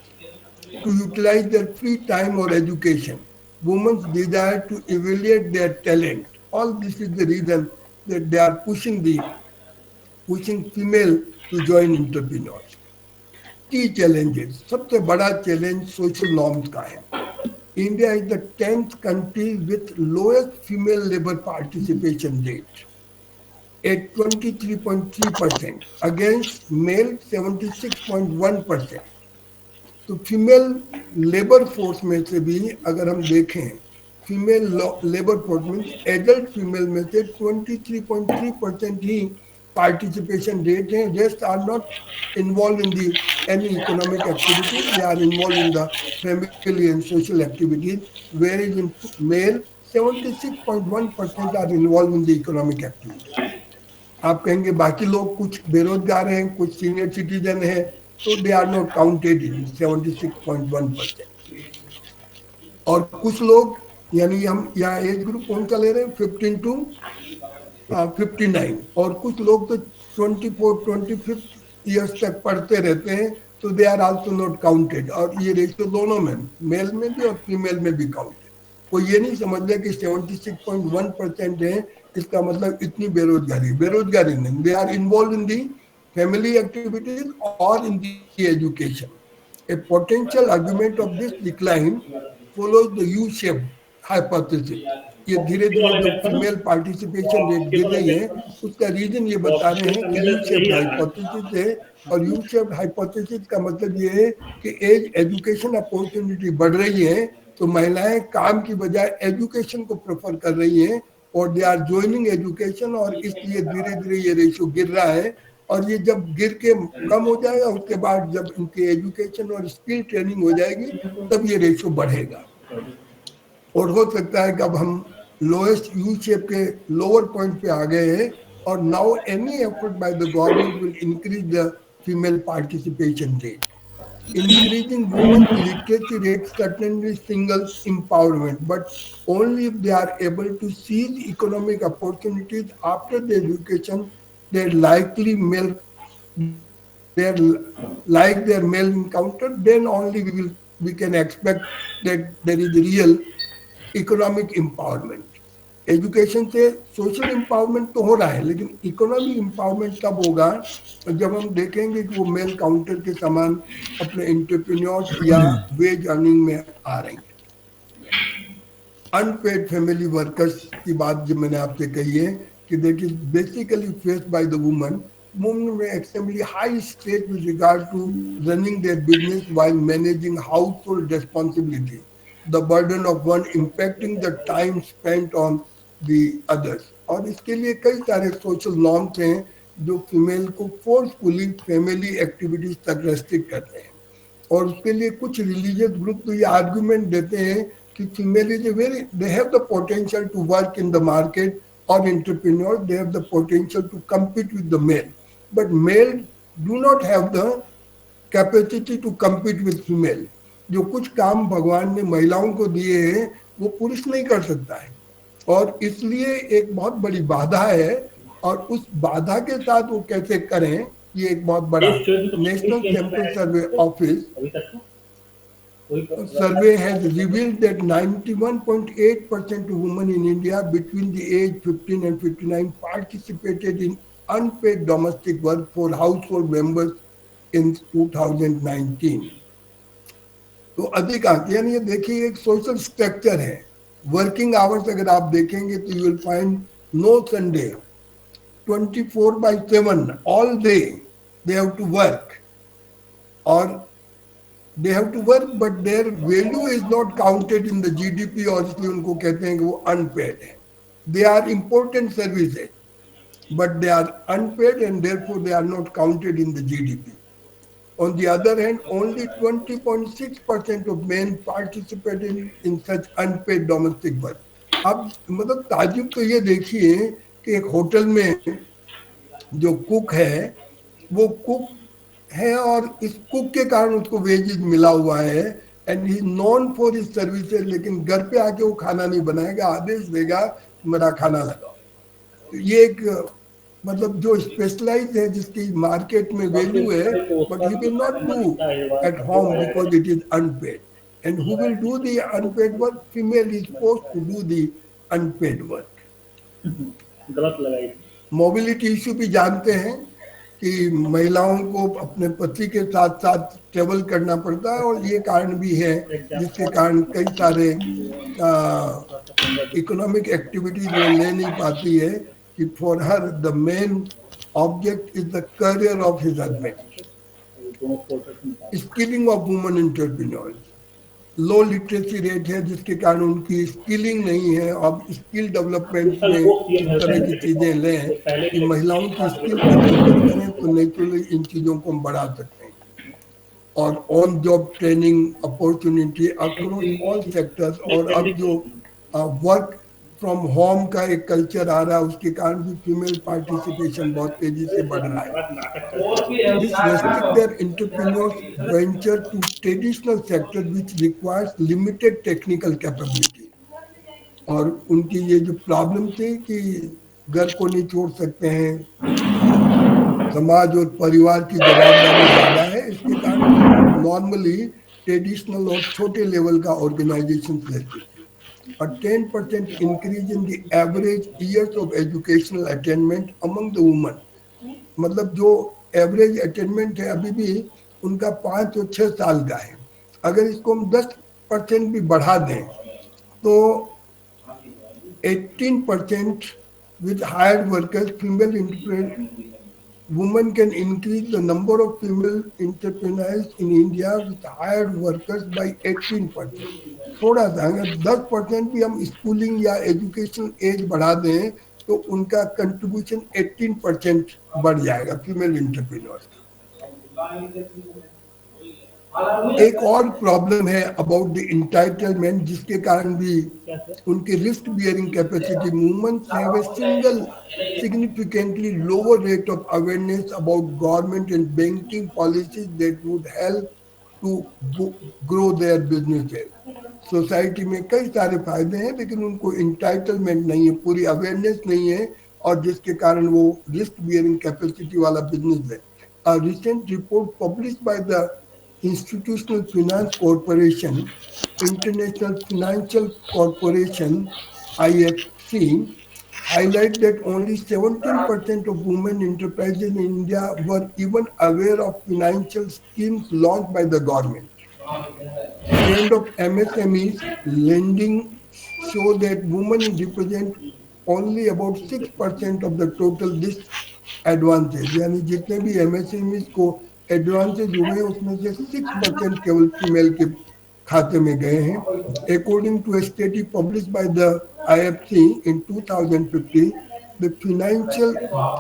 to utilize their free time or education, women's desire to evaluate their talent. All this is the reason that they are pushing female to join entrepreneurs. Key challenges. सबसे बड़ा challenge social norms का है. India is the 10th country with lowest female labor participation rate at 23.3% against male 76.1%. तो female labour force में से भी अगर हम देखें, फीमेल लेबर फोर्स में एडल्ट फीमेल में से 23.3% ही पार्टिसिपेशन रेट है. Rest are not involve in the any economic activities, they are involve in the family and social activities, whereas in male 76.1% are involve in the economic activities. आप कहेंगे बाकी लोग कुछ बेरोजगार हैं, कुछ सीनियर सिटीजन हैं, so they are not counted in 76.1%. और कुछ लोग, यानी हम यहाँ एज ग्रुप कौन सा ले रहे हैं, 15 to 59, और कुछ लोग तो 24-25 ईयर्स तक पढ़ते रहते हैं, तो they are also not counted. और ये रेशियो दोनों में, मेल में भी और फीमेल में भी काउंटेड। कोई ये नहीं समझ ले कि 76.1% है इसका मतलब इतनी बेरोजगारी, बेरोजगारी नहीं, they are involve in the family activities और in the education. A potential argument of this decline follows the U-shaped hypothesis. ये धीरे धीरे जो फीमेल पार्टिसिपेशन रेट गिर रही है उसका रीजन ये बता रहे हैं कि यू शेप्ड हाइपोथेसिस है। और यू शेप्ड हाइपोथेसिस का मतलब ये है कि एज एजुकेशन अपॉर्चुनिटी बढ़ रही है तो महिलाएं काम की बजाय एजुकेशन को प्रेफर कर रही हैं और दे आर ज्वाइनिंग एजुकेशन, और इसलिए धीरे धीरे ये रेशियो गिर रहा है। और ये जब गिर के कम हो जाएगा उसके बाद जब इनकी एजुकेशन और स्किल ट्रेनिंग हो जाएगी तब ये रेशियो बढ़ेगा। और हो सकता है कि अब हम लोएस्ट यू शेप के लोअर पॉइंट पे आ गए हैं और now any effort by the government will increase the female participation rate. Increasing women's literacy rate certainly signals empowerment, but only if they are able to seize economic opportunities after the education. Their likely male, their like their male encounter, then only we can expect that there is real economic empowerment. Education से social empowerment तो हो रहा है, लेकिन economic empowerment तब होगा जब हम देखेंगे कि वो मेल काउंटर के समान अपने एंटरप्रेन्योर्स या वेज अर्निंग में आ रही है। अनपेड फैमिली वर्कर्स की बात जो मैंने आपसे कही है कि that is basically faced by the woman में extremely high stress with regard to running their business while managing household responsibility, the burden of one impacting the time spent on the others. और इसके लिए कई सारे social norms हैं जो female को forcefully family activities तक restrict करते हैं। और उसके लिए कुछ रिलीजियस ग्रुप तो ये आर्गुमेंट देते हैं कि female is very, they have the potential to work in the market और entrepreneur, they have the potential to compete with the male, but male do not have the capacity to compete with female. जो कुछ काम भगवान ने महिलाओं को दिए हैं वो पुरुष नहीं कर सकता है, और इसलिए एक बहुत बड़ी बाधा है। और उस बाधा के साथ वो कैसे करें, ये एक बहुत बड़ा national sample survey office survey has revealed that 91.8% of women in India between the age 15 and 59 participated in unpaid domestic work for household members in 2019. तो अधिक आंकड़े, यानी ये देखिए एक सोशल स्ट्रक्चर है। वर्किंग आवर्स अगर आप देखेंगे तो you will find no Sunday, 24/7 all day they have to work, और they have to work but their value is not counted in the GDP, और इसलिए उनको कहते हैं कि वो unpaid है। They are important services but they are unpaid and therefore they are not counted in the GDP. On the other hand, only 20.6% of men participate in such unpaid domestic work. अब मतलब ताजुब तो ये देखिए कि एक hotel में जो कुक है वो कुक है और इस कुक के कारण उसको वेजेस मिला हुआ है and he non for his services, लेकिन घर पे आके वो खाना नहीं बनाएगा, आदेश देगा मेरा खाना लगाओ। तो ये एक मतलब जो स्पेशलाइज है जिसकी मार्केट में वैल्यू है, but he will not do at home because it is unpaid. And who will do the unpaid work? Female is forced to do the unpaid work. गलत लगाई। मोबिलिटी इश्यू भी जानते हैं कि महिलाओं को अपने पति के साथ साथ ट्रेवल करना पड़ता है, और ये कारण भी है जिसके कारण कई सारे इकोनॉमिक एक्टिविटीज वो ले नहीं पाती है कि for her the main object is the career of his husband. Skilling of women entrepreneurs, low literacy rate है जिसके कारण उनकी स्किलिंग नहीं है। अब स्किल डेवलपमेंट में इस तरह की चीजें लें कि महिलाओं की स्किल डेवलपमेंट करें तो नेचुरली इन चीजों को हम बढ़ा सकते हैं। और on job training opportunity across all sectors, और अब जो वर्क फ्रॉम होम का एक कल्चर आ रहा है, उसके कारण भी फीमेल पार्टिसिपेशन बहुत तेजी से बढ़ रहा है. This restrict their entrepreneurs venture to traditional sector which requires limited technical capability. और उनकी ये जो प्रॉब्लम थी कि घर को नहीं छोड़ सकते हैं, समाज और परिवार की जवाबदारी ज्यादा है, इसके कारण नॉर्मली ट्रेडिशनल और छोटे लेवल का ऑर्गेनाइजेशन लेती थी. A 10% increase in the average years of educational attainment among the women. मतलब जो एवरेज अटेनमेंट है अभी भी उनका 5 और 6 साल का है. अगर इसको हम 10% भी बढ़ा दें तो 18% with hired workers, women can increase the number of female entrepreneurs in India with hired workers by 18%. थोड़ा सा अगर 10% भी हम स्कूलिंग या एजुकेशन एज बढ़ा दें तो उनका कंट्रीब्यूशन 18% बढ़ जाएगा फीमेल एंटरप्रेन्योर्स. एक और प्रॉब्लम है अबाउट द इंटाइटलमेंट, जिसके कारण भी उनकी risk bearing capacity. Women's have a single significantly lower rate of awareness about government and banking policies that would help to grow their businesses. Society में कई सारे फायदे हैं लेकिन उनको इंटाइटलमेंट नहीं है, पूरी अवेयरनेस नहीं है, और जिसके कारण वो रिस्क बियरिंग कैपेसिटी वाला बिजनेस है. A recent report published by the Institutional Finance Corporation, International Financial Corporation, IFC, highlight that only 17% of women enterprises in India were even aware of financial schemes launched by the government. Trend of MSMEs lending show that women represent only about 6% of the total disadvantages. यानी जितने भी MSMEs को advances हुए उसमें से 6% केवल female के खाते में गए हैं. According to a study published by the IFC in 2050, the financial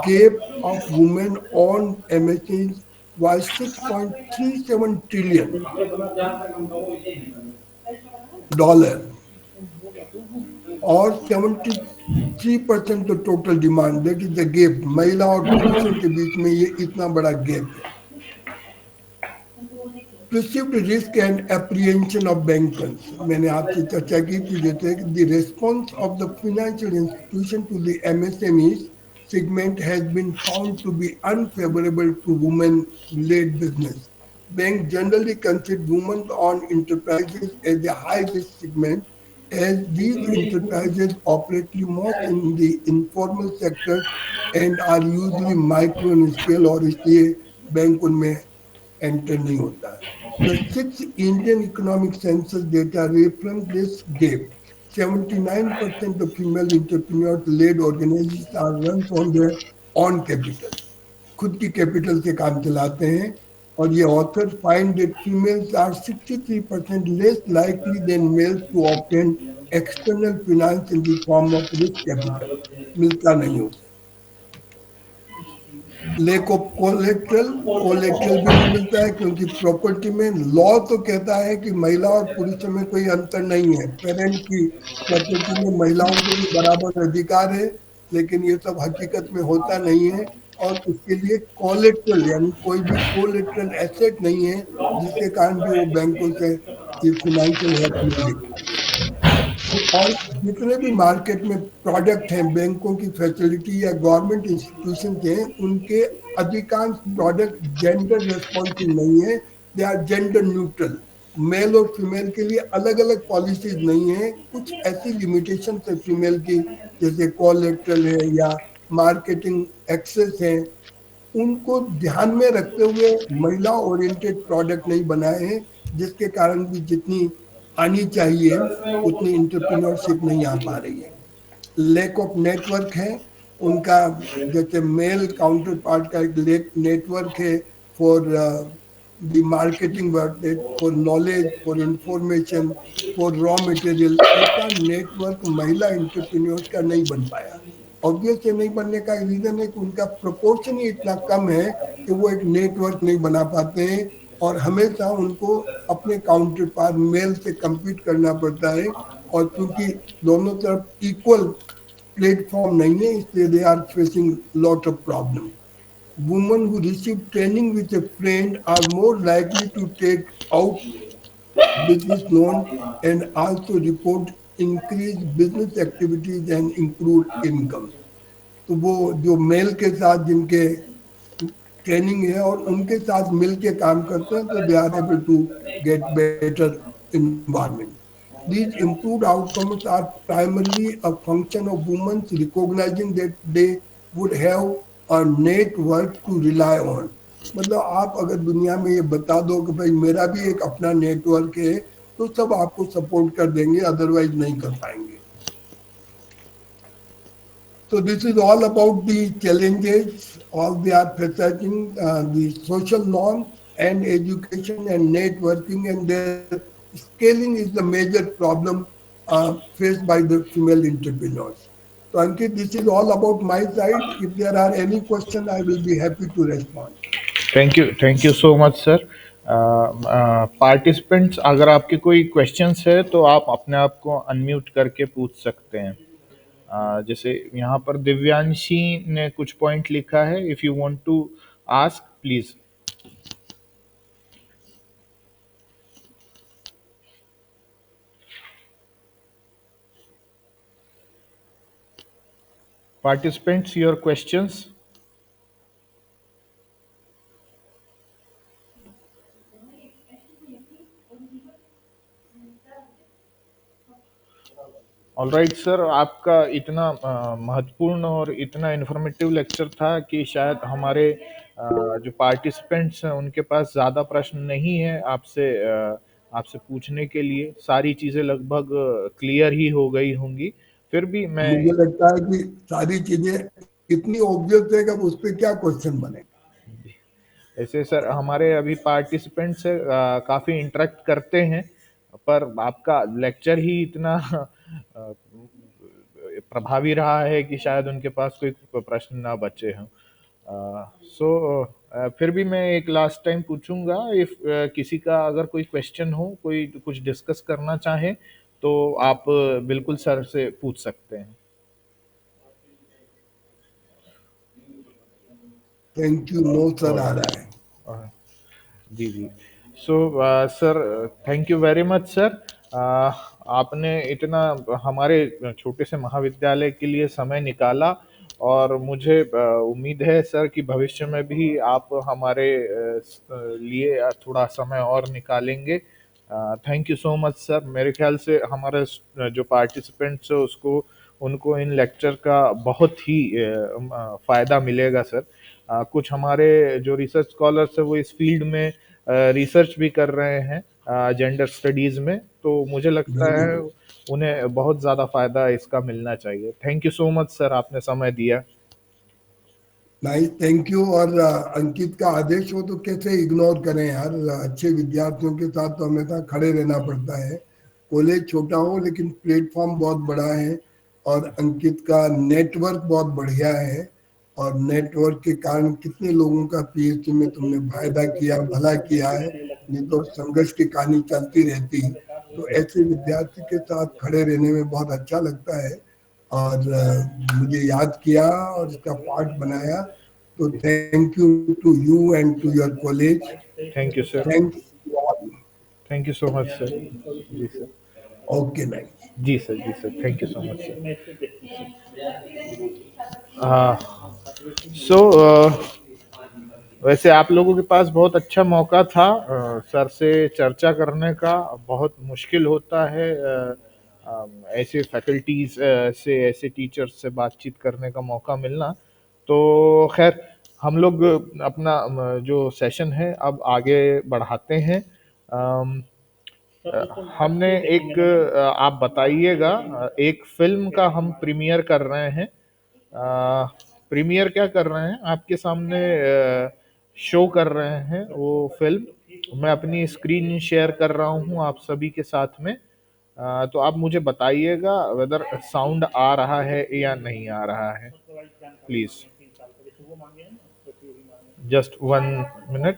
gap of women owned MSMEs was 6.37 trillion dollar और 73% तो total demand. That is the gap. महिला और पुरुषों के बीच में ये इतना बड़ा गैप है. Perceived risk and apprehension of bankers. मैंने आपसे चर्चा की थी जैसे the response of the financial institution to the MSMEs segment has been found to be unfavorable to women-led business. Banks generally consider women-owned enterprises as a high-risk segment, as these enterprises operate most in the informal sector and are usually micro in scale, और इसलिए bank उनमें enter नहीं होता. The 6th Indian Economic Census data reaffirms this gap. 79% of female entrepreneur-led organizations are run from their own capital. खुद की capital से काम चलाते हैं. और ये author find that females are 63% less likely than males to obtain external finance in the form of risk capital. मिलता नहीं होता. लेक ऑफ कोलेट्रल भी नहीं मिलता है क्योंकि प्रॉपर्टी में लॉ तो कहता है कि महिला और पुरुषों में कोई अंतर नहीं है. पेरेंट की प्रॉपर्टी में महिलाओं के भी बराबर अधिकार है, लेकिन ये सब हकीकत में होता नहीं है. और उसके लिए कोलेट्रल यानी कोई भी कोलेट्रल एसेट नहीं है, जिसके कारण भी वो बैंकों से ये फाइनेंशियल हेल्प नहीं लेती. और जितने भी मार्केट में प्रोडक्ट हैं, बैंकों की फैसिलिटी या गवर्नमेंट इंस्टीट्यूशन हैं, उनके अधिकांश प्रोडक्ट जेंडर रेस्पॉन्सिव नहीं है. They are gender neutral. Male और फीमेल के लिए अलग अलग पॉलिसीज नहीं है. कुछ ऐसी लिमिटेशन है फीमेल की, जैसे कोलेट्रल है या मार्केटिंग एक्सेस है, उनको ध्यान में रखते हुए महिला ओरिएंटेड प्रोडक्ट नहीं बनाए हैं, जिसके कारण भी जितनी आनी चाहिए उतनी इंटरप्रेन्योरशिप नहीं आ पा रही है. लैक ऑफ नेटवर्क है उनका. जैसे मेल काउंटर पार्ट का एक नेटवर्क है for the marketing work, for knowledge, for information, for raw material. ऐसा नेटवर्क महिला इंटरप्रेन्योर्स का नहीं बन पाया. ऑब्वियसली नहीं बनने का रीजन है कि उनका प्रोपोर्शन ही इतना कम है कि वो एक नेटवर्क नहीं बना पाते हैं, और हमेशा उनको अपने काउंटर पार्ट मेल से कम्पीट करना पड़ता है. और क्योंकि दोनों तरफ इक्वल प्लेटफॉर्म नहीं है, इसलिए they are facing lot of problem. Women who receive training with a friend are more likely to take out business loan and also report increased business activities and improved income. तो वो जो mail के साथ जिनके training है और उनके साथ मिल के काम करते हैं, तो they are able to get better environment. These improved outcomes are primarily a function of women recognizing that they would have a network to rely on. मतलब आप अगर दुनिया में ये बता दो कि भाई मेरा भी एक अपना नेटवर्क है, तो सब आपको सपोर्ट कर देंगे, अदरवाइज नहीं कर पाएंगे. So this is all about the challenges, all they are facing, the social norms and education and networking, and their scaling is the major problem faced by the female entrepreneurs. So Ankit, this is all about my side. If there are any question, I will be happy to respond. Thank you so much sir. Participants, अगर आपके कोई questions है तो आप अपने आप को unmute करके पूछ सकते हैं. जैसे यहाँ पर दिव्यांशी ने कुछ पॉइंट लिखा है. If you want to ask please. Participants, your questions. Alright sir, आपका इतना महत्वपूर्ण और इतना इन्फॉर्मेटिव लेक्चर था कि शायद हमारे जो पार्टिसिपेंट्स हैं उनके पास ज़्यादा प्रश्न नहीं है आपसे पूछने के लिए. सारी चीज़ें लगभग क्लियर ही हो गई होंगी. फिर भी मैं मुझे लगता है कि सारी चीजें इतनी ऑब्वियस है कि अब उस पर क्या क्वेश्चन बनेगा. ऐसे सर हमारे अभी पार्टिसिपेंट से काफ़ी इंटरेक्ट करते हैं, पर आपका लेक्चर ही इतना प्रभावी रहा है कि शायद उनके पास कोई प्रश्न ना बचे हों. सो फिर भी मैं एक लास्ट टाइम पूछूंगा, इफ किसी का अगर कोई क्वेश्चन हो, कोई कुछ डिस्कस करना चाहे, तो आप बिल्कुल सर से पूछ सकते हैं. Thank you. नो सर आ रहा है. जी जी. So sir, thank you very much sir. आपने इतना हमारे छोटे से महाविद्यालय के लिए समय निकाला, और मुझे उम्मीद है सर कि भविष्य में भी आप हमारे लिए थोड़ा समय और निकालेंगे. Thank you so much sir. मेरे ख्याल से हमारे जो पार्टिसिपेंट्स है उसको उनको इन लेक्चर का बहुत ही फ़ायदा मिलेगा सर. कुछ हमारे जो रिसर्च स्कॉलर्स है वो इस फील्ड में रिसर्च भी कर रहे हैं जेंडर स्टडीज़ में, तो मुझे लगता वेरी है गुड. उन्हें बहुत ज़्यादा फ़ायदा इसका मिलना चाहिए. Thank you so much sir, आपने समय दिया. Nice, thank you. और अंकित का आदेश हो तो कैसे इग्नोर करें यार. अच्छे विद्यार्थियों के साथ तो हमेशा खड़े रहना पड़ता है. कॉलेज छोटा हो लेकिन प्लेटफॉर्म बहुत बड़ा है, और अंकित का नेटवर्क बहुत बढ़िया है, और नेटवर्क के कारण कितने लोगों का पीएचडी में तुमने फायदा किया, भला किया है. नहीं तो संघर्ष की कहानी चलती रहती. तो ऐसे विद्यार्थी के साथ खड़े रहने में बहुत अच्छा लगता है. और मुझे याद किया और इसका पार्ट बनाया. तो thank you to you and to your college. Thank you sir. Thanks to all. Thank you so much sir. जी सर. Okay, nice. जी सर. जी sir. Thank you so much sir. So वैसे आप लोगों के पास बहुत अच्छा मौका था सर से चर्चा करने का. बहुत मुश्किल होता है ऐसे फैकल्टीज से, ऐसे टीचर्स से बातचीत करने का मौका मिलना. तो खैर, हम लोग अपना जो सेशन है अब आगे बढ़ाते हैं. हमने एक आप बताइएगा, एक फिल्म का हम प्रीमियर कर रहे हैं. प्रीमियर क्या कर रहे हैं, आपके सामने शो कर रहे हैं वो फिल्म. मैं अपनी स्क्रीन शेयर कर रहा हूँ आप सभी के साथ में. तो आप मुझे बताइएगा वेदर साउंड आ रहा है या नहीं आ रहा है. Please just 1 minute.